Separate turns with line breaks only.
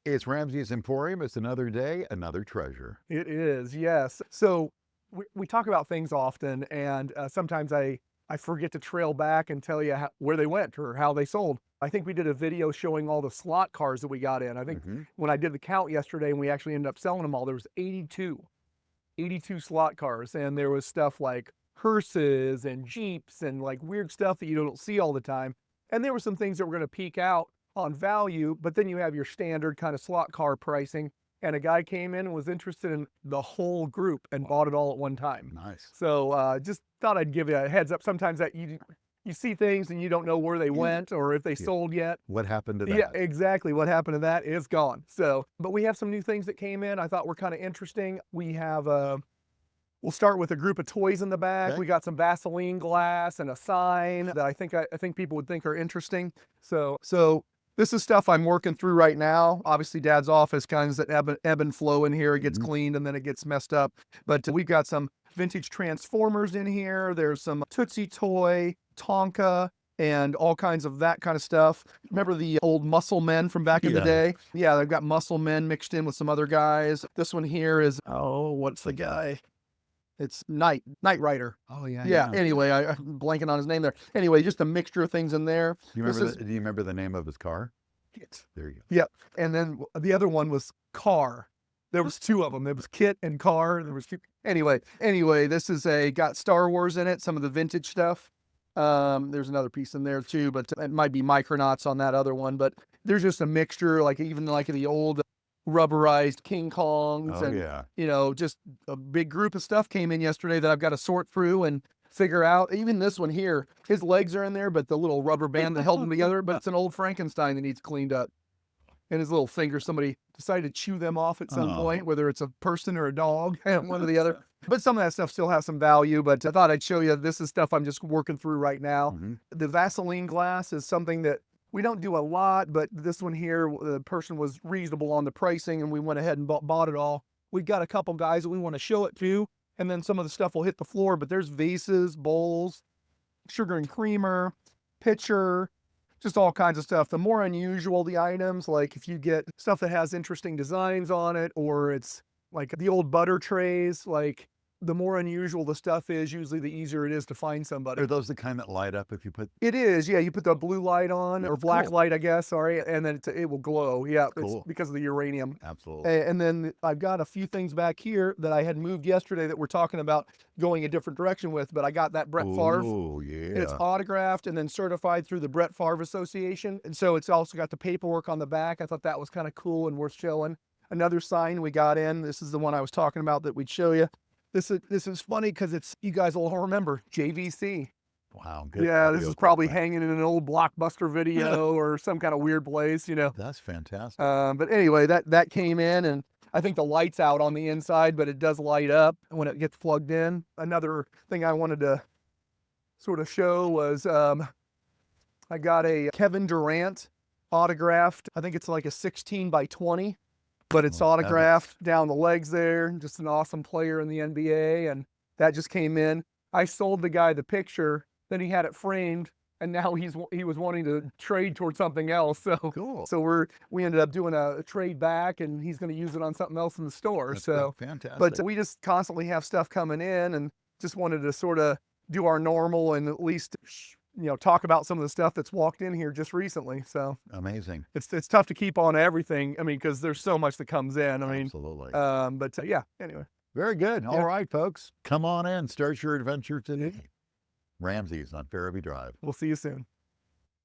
It's RAMZs Emporium. It's another day, another treasure.
It is, yes. So we talk about things often, and sometimes I forget to trail back and tell you where they went or how they sold. I think we did a video showing all the slot cars that we got in. I think when I did the count yesterday and we actually ended up selling them all, there was 82 slot cars. And there was stuff like hearses and Jeeps and like weird stuff that you don't see all the time. And there were some things that were going to peak out on value, but then you have your standard kind of slot car pricing. And a guy came in and was interested in the whole group and bought it all at one time.
Nice.
So just thought I'd give you a heads up. Sometimes that you see things and you don't know where they went or if they sold yet.
What happened to that?
Yeah, exactly. What happened to that is gone. So, but we have some new things that came in I thought were kind of interesting. We have we'll start with a group of toys in the back.
Okay.
We got some Vaseline glass and a sign that I think people would think are interesting. So this is stuff I'm working through right now. Obviously, Dad's office kind of ebb and flow in here. It gets cleaned and then it gets messed up. But we've got some vintage Transformers in here. There's some Tootsie Toy, Tonka, and all kinds of that kind of stuff. Remember the old Muscle Men from back in the day? Yeah, they've got Muscle Men mixed in with some other guys. This one here is, oh, what's the guy? It's Knight Rider.
Oh, yeah.
Yeah. Anyway, I'm blanking on his name there. Anyway, just a mixture of things in there.
Do you remember the name of his car?
Kit.
There you go.
Yep. And then the other one was Car. There was two of them. There was Kit and Car. There was two. Anyway, this is got Star Wars in it, some of the vintage stuff. There's another piece in there too, but it might be Micronauts on that other one. But there's just a mixture, like even like the old rubberized King Kongs and just a big group of stuff came in yesterday that I've got to sort through and figure out. Even this one here, his legs are in there, but the little rubber band that held them together, but it's an old Frankenstein that needs cleaned up. And his little fingers, somebody decided to chew them off at some point, whether it's a person or a dog, one or the other. But some of that stuff still has some value, but I thought I'd show you, this is stuff I'm just working through right now. The Vaseline glass is something that we don't do a lot, but this one here, the person was reasonable on the pricing and we went ahead and bought it all. We've got a couple guys that we want to show it to, and then some of the stuff will hit the floor, but there's vases, bowls, sugar and creamer, pitcher, just all kinds of stuff. The more unusual the items, like if you get stuff that has interesting designs on it, or it's like the old butter trays, like the more unusual the stuff is, usually the easier it is to find somebody.
Are those the kind that light up if you put?
It is, yeah. You put the blue light on, or black light, I guess, sorry, and then it will glow. Yeah, it's because of the uranium.
Absolutely.
And then I've got a few things back here that I had moved yesterday that we're talking about going a different direction with, but I got that Brett Favre.
Oh, yeah.
It's autographed and then certified through the Brett Favre Association. And so it's also got the paperwork on the back. I thought that was kind of cool and worth showing. Another sign we got in, this is the one I was talking about that we'd show you. This is funny because you guys will all remember JVC.
Wow. Good.
Yeah, this is probably hanging in an old Blockbuster video or some kind of weird place,
That's fantastic.
But anyway, that came in, and I think the light's out on the inside, but it does light up when it gets plugged in. Another thing I wanted to sort of show was I got a Kevin Durant autographed. I think it's like a 16 by 20. But it's autographed down the legs there. Just an awesome player in the NBA. And that just came in. I sold the guy the picture. Then he had it framed. And now he was wanting to trade towards something else. So
cool.
So we ended up doing a trade back, and he's going to use it on something else in the store.
That's fantastic.
But we just constantly have stuff coming in, and just wanted to sort of do our normal and at least talk about some of the stuff that's walked in here just recently. So
amazing.
It's tough to keep on everything. I mean, because there's so much that comes in. I mean,
absolutely.
But yeah. Anyway.
Very good. All right, folks. Come on in. Start your adventure today. RAMZs on Farabee Drive.
We'll see you soon.